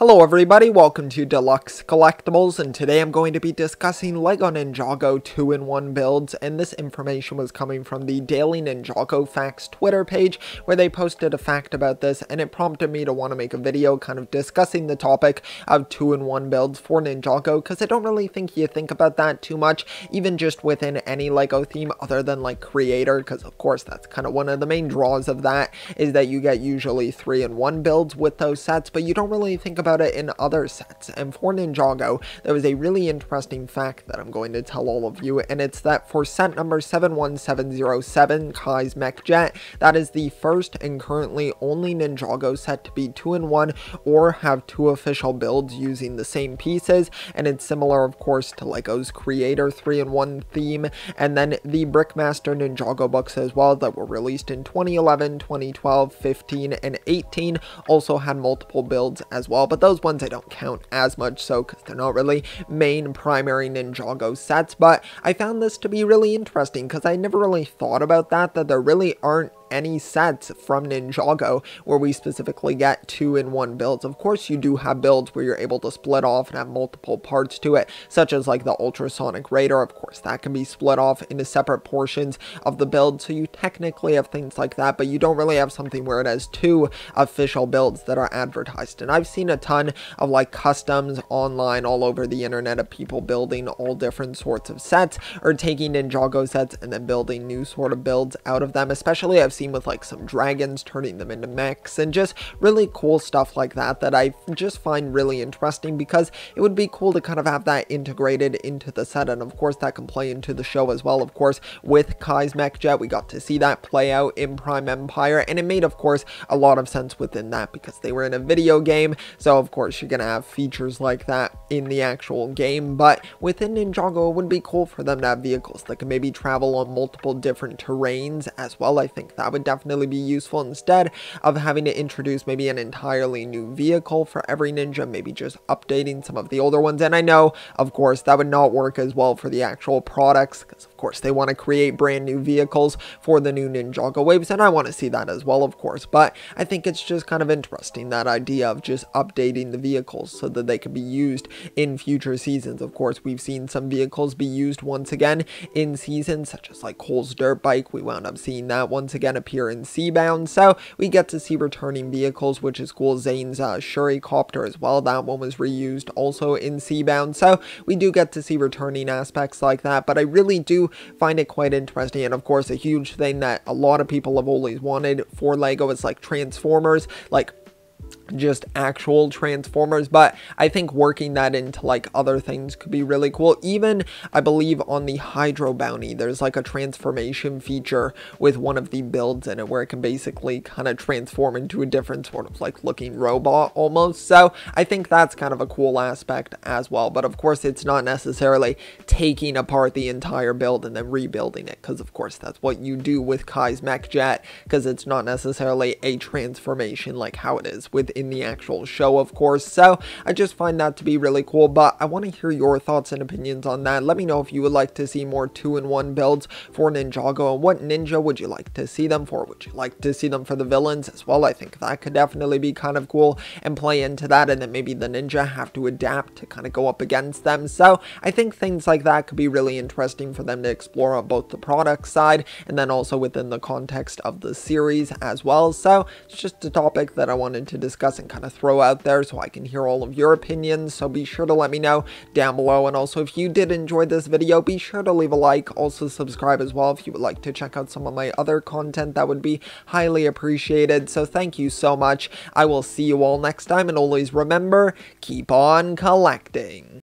Hello everybody, welcome to Deluxe Collectibles, and today I'm going to be discussing LEGO Ninjago 2-in-1 builds, and this information was coming from the Daily Ninjago Facts Twitter page, where they posted a fact about this, and it prompted me to want to make a video kind of discussing the topic of 2-in-1 builds for Ninjago, because I don't really think you think about that too much, even just within any LEGO theme other than like Creator, because of course that's kind of one of the main draws of that, is that you get usually 3-in-1 builds with those sets, but you don't really think about it in other sets. And for Ninjago, there was a really interesting fact that I'm going to tell all of you, and it's that for set number 71707, Kai's Mech Jet, that is the first and currently only Ninjago set to be 2-in-1 or have two official builds using the same pieces, and it's similar of course to LEGO's Creator 3-in-1 theme, and then the Brickmaster Ninjago books as well that were released in 2011, 2012, 15, and 18 also had multiple builds as well, but those ones I don't count as much so because they're not really main primary Ninjago sets. But I found this to be really interesting because I never really thought about that there really aren't any sets from Ninjago where we specifically get 2-in-1 builds. Of course you do have builds where you're able to split off and have multiple parts to it, such as like the Ultrasonic Raider. Of course that can be split off into separate portions of the build, so you technically have things like that, but you don't really have something where it has two official builds that are advertised. And I've seen a ton of like customs online all over the internet of people building all different sorts of sets or taking Ninjago sets and then building new sort of builds out of them. Especially I've seen with like some dragons, turning them into mechs, and just really cool stuff like that I just find really interesting, because it would be cool to kind of have that integrated into the set. And of course that can play into the show as well. Of course with Kai's Mech Jet we got to see that play out in Prime Empire, and it made of course a lot of sense within that because they were in a video game, so of course you're gonna have features like that in the actual game. But within Ninjago it would be cool for them to have vehicles that can maybe travel on multiple different terrains as well. I think that would definitely be useful instead of having to introduce maybe an entirely new vehicle for every ninja, maybe just updating some of the older ones. And I know of course that would not work as well for the actual products, because of course they want to create brand new vehicles for the new Ninjago waves, and I want to see that as well of course. But I think it's just kind of interesting, that idea of just updating the vehicles so that they can be used in future seasons. Of course we've seen some vehicles be used once again in seasons, such as like Cole's dirt bike. We wound up seeing that once again appear in Seabound, so we get to see returning vehicles, which is cool. Zane's Shuricopter as well, that one was reused also in Seabound, so we do get to see returning aspects like that. But I really do find it quite interesting, and of course a huge thing that a lot of people have always wanted for LEGO is like Transformers, like just actual Transformers. But I think working that into like other things could be really cool. Even I believe on the Hydro Bounty there's like a transformation feature with one of the builds in it where it can basically kind of transform into a different sort of like looking robot almost, so I think that's kind of a cool aspect as well. But of course it's not necessarily taking apart the entire build and then rebuilding it, because of course that's what you do with Kai's Mech Jet, because it's not necessarily a transformation like how it is within the actual show of course. So I just find that to be really cool. But I want to hear your thoughts and opinions on that. Let me know if you would like to see more 2-in-1 builds for Ninjago, and what ninja would you like to see them for? Would you like to see them for the villains as well? I think that could definitely be kind of cool and play into that, and then maybe the ninja have to adapt to kind of go up against them. So I think things like that could be really interesting for them to explore on both the product side and then also within the context of the series as well. So it's just a topic that I wanted to discuss and kind of throw out there so I can hear all of your opinions. So be sure to let me know down below, and also if you did enjoy this video, be sure to leave a like, also subscribe as well if you would like to check out some of my other content. That would be highly appreciated. So thank you so much. I will see you all next time, and always remember, keep on collecting.